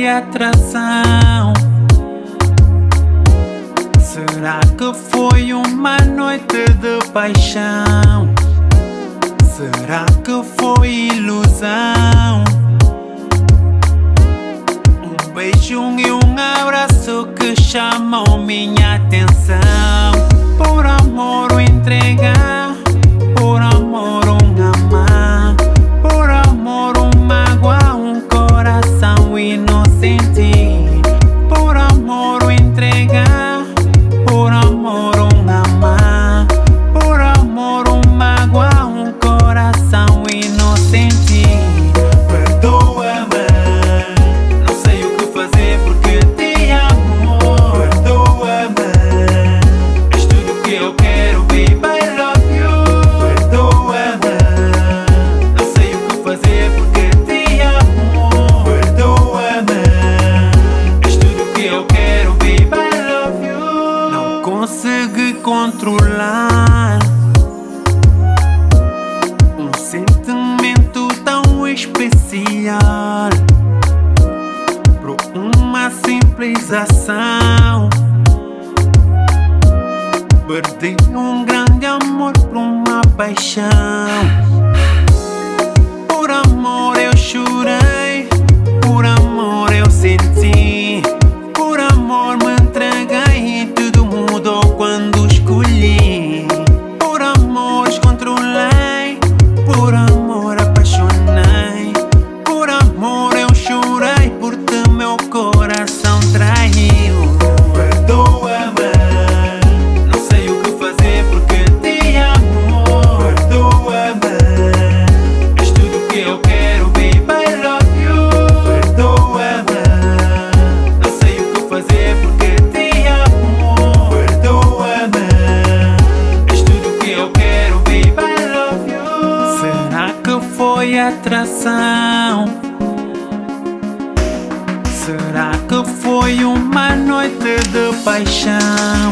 foi atração? Será que foi uma noite de paixão? Será que foi ilusão? Um beijo e um abraço que chamam minha atenção. Por amor o entregar, por amor um amar, por amor um magoar um coração inocente. Por amor o entregar, por amor um amar, por amor um magoar um coração inocente. Perdoa-me, não sei o que fazer porque te amo. Perdoa-me, és tudo que eu quero, baby, I love you. Perdoa-me, não sei o que fazer porque te amo. Perdoa-me, és tudo que eu quero, baby, I love you. Não consegui controlar um sentimento tão especial por uma simples ação. Perdi um grande amor por uma paixão. Por amor eu chorei, por amor eu senti, por amor me entreguei e tudo mudou quando escolhi. Por amor descontrolei, por amor apaixonei, por amor eu chorei, por te meu coração traiu. Perdoa-me, não sei o que fazer porque te amo. Perdoa-me, és tudo que eu quero, baby, I love you. Perdoa-me, não sei o que fazer porque te amo. Perdoa-me, és tudo que eu quero, baby, I love you. Será que foi atração? Será que foi uma noite de paixão?